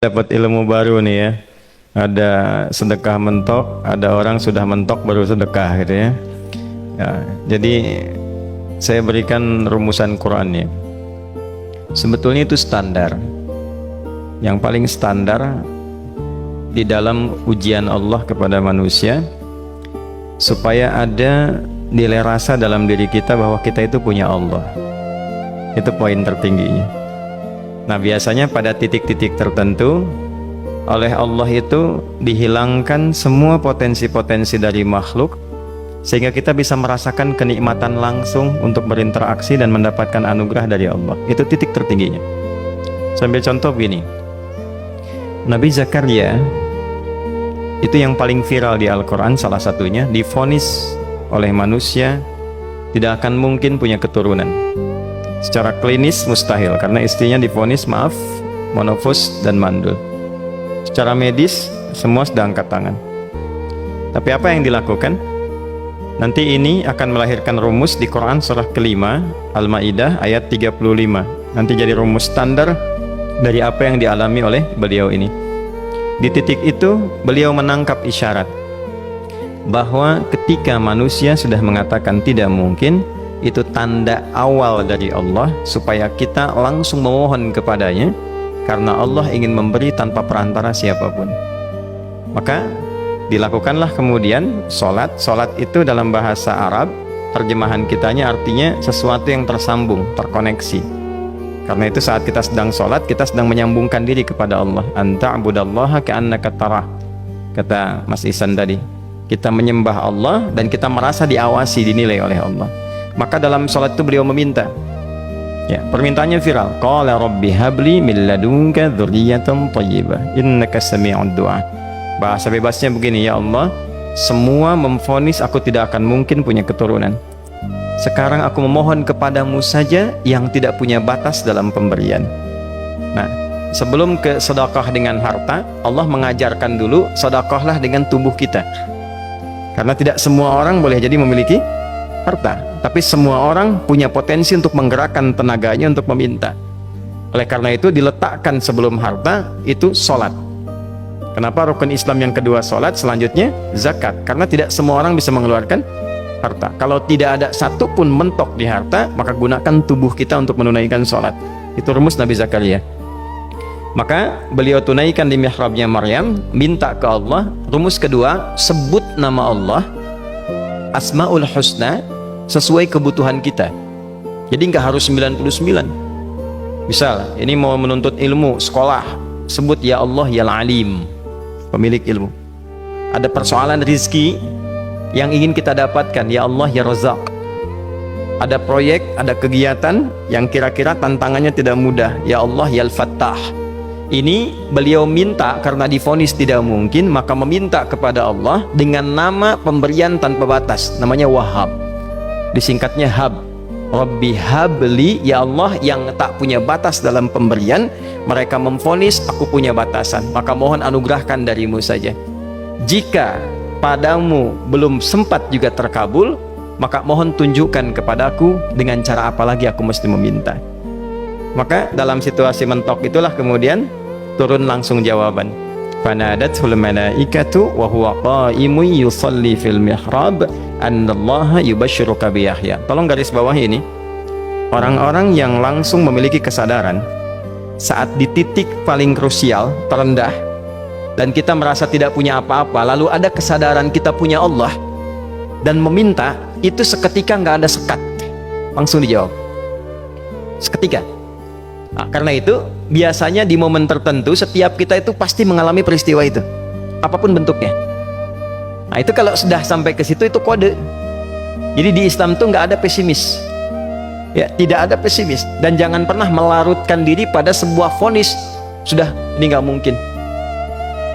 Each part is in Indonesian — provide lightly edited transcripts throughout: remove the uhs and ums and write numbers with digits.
Dapat ilmu baru nih ya. Ada sedekah mentok, ada orang sudah mentok baru sedekah gitu ya. Ya, jadi saya berikan rumusan Qurannya. Sebetulnya itu standar. Yang paling standar di dalam ujian Allah kepada manusia, supaya ada nilai rasa dalam diri kita bahwa kita itu punya Allah. Itu poin tertingginya. Nah, biasanya pada titik-titik tertentu oleh Allah itu dihilangkan semua potensi-potensi dari makhluk, sehingga kita bisa merasakan kenikmatan langsung untuk berinteraksi dan mendapatkan anugerah dari Allah. Itu titik tertingginya. Sambil contoh begini, Nabi Zakaria itu yang paling viral di Al-Quran, salah satunya divonis oleh manusia tidak akan mungkin punya keturunan. Secara klinis mustahil, karena istrinya divonis monofus dan mandul. Secara medis semua sudah angkat tangan. Tapi apa yang dilakukan? Nanti ini akan melahirkan rumus di Quran surah kelima Al-Maidah ayat 35. Nanti jadi rumus standar dari apa yang dialami oleh beliau ini. Di titik itu beliau menangkap isyarat bahwa ketika manusia sudah mengatakan tidak mungkin, itu tanda awal dari Allah supaya kita langsung memohon kepadanya, karena Allah ingin memberi tanpa perantara siapapun. Maka dilakukanlah kemudian sholat. Sholat itu dalam bahasa Arab, terjemahan kitanya artinya sesuatu yang tersambung, terkoneksi. Karena itu saat kita sedang sholat, kita sedang menyambungkan diri kepada Allah. Anta'budallaha ka'annaka tarah, kata Mas Ihsan tadi. Kita menyembah Allah dan kita merasa diawasi, dinilai oleh Allah. Maka dalam sholat itu beliau meminta, ya, permintaannya viral. Qala rabbi habli min ladunka dzurriyyatan thayyibah innaka sami'ud du'a. Bahasa bebasnya begini, ya Allah, semua memvonis aku tidak akan mungkin punya keturunan. Sekarang aku memohon kepadamu saja yang tidak punya batas dalam pemberian. Nah, sebelum ke sedekah dengan harta, Allah mengajarkan dulu sedekahlah dengan tubuh kita. Karena tidak semua orang boleh jadi memiliki harta, tapi semua orang punya potensi untuk menggerakkan tenaganya untuk meminta. Oleh karena itu diletakkan sebelum harta itu sholat. Kenapa rukun Islam yang kedua sholat, selanjutnya zakat? Karena tidak semua orang bisa mengeluarkan harta. Kalau tidak ada satu pun mentok di harta, maka gunakan tubuh kita untuk menunaikan sholat. Itu rumus Nabi Zakaria. Maka beliau tunaikan di mihrabnya Maryam, minta ke Allah. Rumus kedua, sebut nama Allah, Asmaul Husna, sesuai kebutuhan kita. Jadi nggak harus 99. Misal ini mau menuntut ilmu, sekolah, sebut ya Allah ya Alim, pemilik ilmu. Ada persoalan rizki yang ingin kita dapatkan, ya Allah ya Razak. Ada proyek, ada kegiatan yang kira-kira tantangannya tidak mudah, ya Allah ya Al-Fattah. Ini beliau minta karena divonis tidak mungkin, maka meminta kepada Allah dengan nama pemberian tanpa batas, namanya Wahhab, disingkatnya Hab. Rabbi habli, ya Allah yang tak punya batas dalam pemberian. Mereka memvonis aku punya batasan, maka mohon anugerahkan darimu saja. Jika padamu belum sempat juga terkabul, maka mohon tunjukkan kepadaku dengan cara apa lagi aku mesti meminta. Maka dalam situasi mentok itulah kemudian turun langsung jawaban. Fanadathul malaikatu wa huwa qa'imun yusalli fil mihrab annallaha yubashshiruka bi Yahya. Tolong garis bawah ini. Orang-orang yang langsung memiliki kesadaran saat di titik paling krusial, terendah, dan kita merasa tidak punya apa-apa, lalu ada kesadaran kita punya Allah dan meminta, itu seketika nggak ada sekat, langsung dijawab seketika. Nah, karena itu biasanya di momen tertentu setiap kita itu pasti mengalami peristiwa itu, apapun bentuknya. Nah, itu kalau sudah sampai ke situ itu kode. Jadi di Islam tuh nggak ada pesimis, ya, tidak ada pesimis, dan jangan pernah melarutkan diri pada sebuah vonis sudah ini nggak mungkin,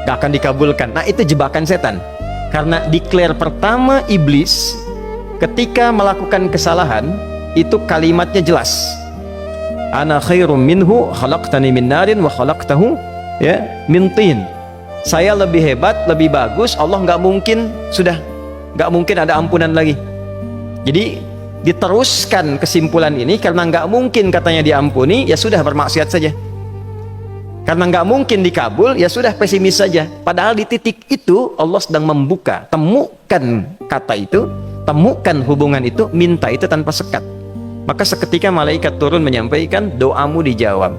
nggak akan dikabulkan. Nah, itu jebakan setan. Karena declare pertama iblis ketika melakukan kesalahan itu kalimatnya jelas. Ana khairum minhu khalaqtani min narin wa khalaqtahu ya min tin. Saya lebih hebat, lebih bagus. Allah nggak mungkin, sudah nggak mungkin ada ampunan lagi. Jadi diteruskan kesimpulan ini, karena nggak mungkin katanya diampuni, ya sudah bermaksiat saja. Karena nggak mungkin dikabul, ya sudah pesimis saja. Padahal di titik itu Allah sedang membuka. Temukan kata itu, temukan hubungan itu, minta itu tanpa sekat. Maka seketika malaikat turun menyampaikan, doamu dijawab.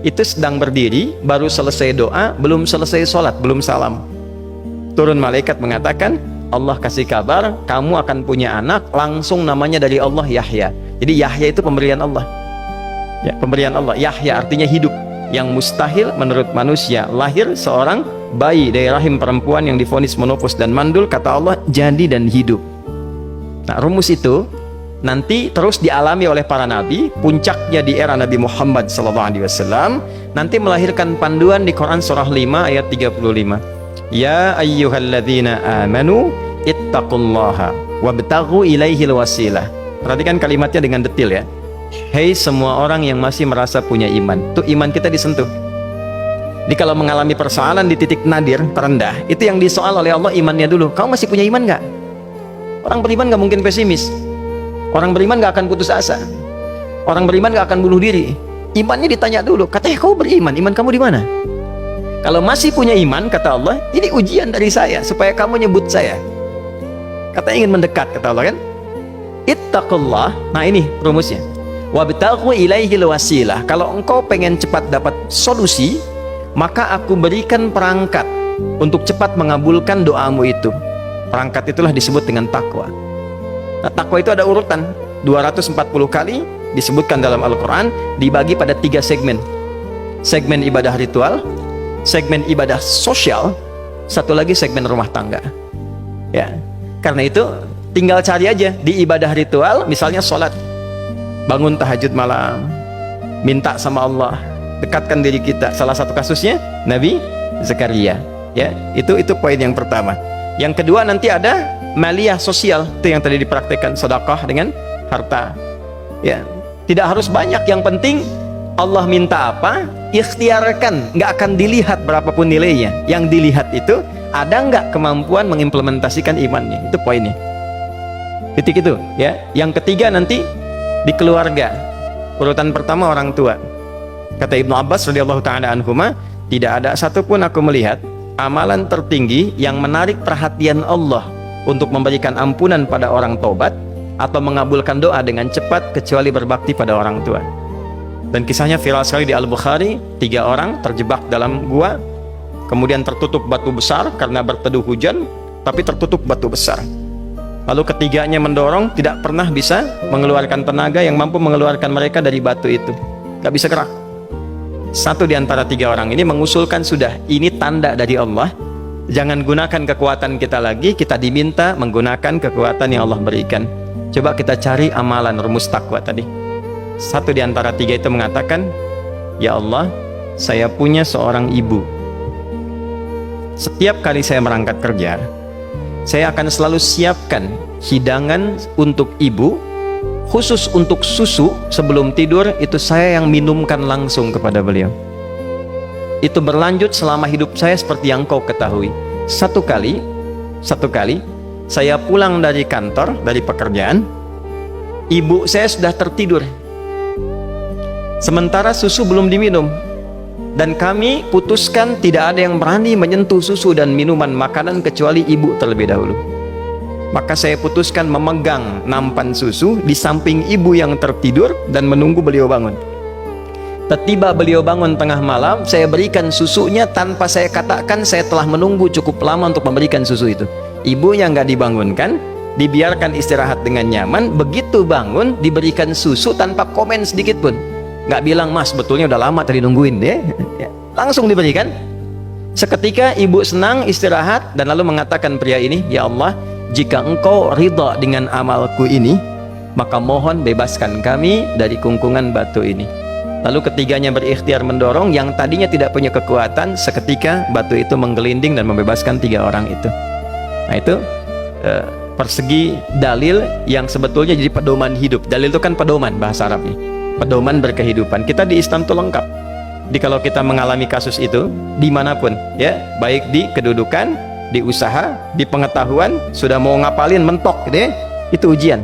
Itu sedang berdiri, baru selesai doa, belum selesai sholat, belum salam. Turun malaikat mengatakan, Allah kasih kabar, kamu akan punya anak, langsung namanya dari Allah Yahya. Jadi Yahya itu pemberian Allah. Ya, pemberian Allah. Yahya artinya hidup. Yang mustahil menurut manusia, lahir seorang bayi dari rahim perempuan yang divonis menopause dan mandul, kata Allah jadi dan hidup. Nah, rumus itu nanti terus dialami oleh para nabi, puncaknya di era Nabi Muhammad SAW, nanti melahirkan panduan di Quran surah 5 ayat 35. Ya ayyuhalladzina amanu ittaqullaha wabtaghu ilaihil wasilah. Perhatikan kalimatnya dengan detail ya. Hei semua orang yang masih merasa punya iman, tuh iman kita disentuh. Jadi kalau mengalami persoalan di titik nadir, terendah, itu yang disoal oleh Allah imannya dulu. Kamu masih punya iman nggak? Orang beriman nggak mungkin pesimis. Orang beriman nggak akan putus asa. Orang beriman nggak akan bunuh diri. Imannya ditanya dulu. Katanya kau beriman, iman kamu di mana? Kalau masih punya iman, kata Allah, ini ujian dari saya supaya kamu nyebut saya. Katanya ingin mendekat, kata Allah kan? Ittaqullah. Nah ini rumusnya. Wabtaghu ilaihil wasilah. Kalau engkau pengen cepat dapat solusi, maka aku berikan perangkat untuk cepat mengabulkan doamu itu. Perangkat itulah disebut dengan takwa. Nah, takwa itu ada urutan 240 kali disebutkan dalam Al-Quran, dibagi pada 3 segmen. Segmen ibadah ritual, segmen ibadah sosial, satu lagi segmen rumah tangga. Ya, karena itu tinggal cari aja di ibadah ritual, misalnya sholat, bangun tahajud malam, minta sama Allah, dekatkan diri kita. Salah satu kasusnya Nabi Zakaria. Ya, itu poin yang pertama. Yang kedua nanti ada maliyah sosial, itu yang tadi dipraktekkan, sedekah dengan harta. Ya, tidak harus banyak, yang penting Allah minta apa, ikhtiarkan. Nggak akan dilihat berapapun nilainya. Yang dilihat itu ada nggak kemampuan mengimplementasikan imannya. Itu poinnya. Titik itu. Ya, yang ketiga nanti di keluarga. Urutan pertama orang tua. Kata Ibnu Abbas radhiyallahu taala anhuma, tidak ada satupun aku melihat amalan tertinggi yang menarik perhatian Allah untuk memberikan ampunan pada orang tobat atau mengabulkan doa dengan cepat kecuali berbakti pada orang tua. Dan kisahnya viral sekali di Al-Bukhari. 3 orang terjebak dalam gua, kemudian tertutup batu besar karena berteduh hujan, tapi tertutup batu besar. Lalu ketiganya mendorong, tidak pernah bisa mengeluarkan tenaga yang mampu mengeluarkan mereka dari batu itu. Gak bisa gerak. Satu di antara 3 orang ini mengusulkan, sudah, ini tanda dari Allah, jangan gunakan kekuatan kita lagi, kita diminta menggunakan kekuatan yang Allah berikan. Coba kita cari amalan rumus takwa tadi. Satu di antara 3 itu mengatakan, ya Allah, saya punya seorang ibu. Setiap kali saya berangkat kerja, saya akan selalu siapkan hidangan untuk ibu, khusus untuk susu. Sebelum tidur itu saya yang minumkan langsung kepada beliau. Itu berlanjut selama hidup saya seperti yang kau ketahui. Satu kali saya pulang dari kantor, dari pekerjaan, ibu saya sudah tertidur, sementara susu belum diminum, dan kami putuskan tidak ada yang berani menyentuh susu dan minuman makanan kecuali ibu terlebih dahulu. Maka saya putuskan memegang nampan susu di samping ibu yang tertidur dan menunggu beliau bangun. Tiba beliau bangun tengah malam, saya berikan susunya tanpa saya katakan saya telah menunggu cukup lama untuk memberikan susu itu. Ibunya nggak dibangunkan, dibiarkan istirahat dengan nyaman. Begitu bangun, diberikan susu tanpa komen sedikit pun. Nggak bilang, mas betulnya udah lama tadi nungguin deh. Langsung diberikan. Seketika ibu senang istirahat dan lalu mengatakan pria ini, ya Allah, jika engkau ridha dengan amalku ini, maka mohon bebaskan kami dari kungkungan batu ini. Lalu ketiganya berikhtiar mendorong, yang tadinya tidak punya kekuatan, seketika batu itu menggelinding dan membebaskan 3 orang itu. Nah itu persegi dalil yang sebetulnya jadi pedoman hidup. Dalil itu kan pedoman bahasa Arabnya, pedoman berkehidupan. Kita di Islam itu lengkap. Jadi kalau kita mengalami kasus itu dimanapun, ya, baik di kedudukan, di usaha, di pengetahuan, sudah mau ngapalin mentok gitu ya, itu ujian.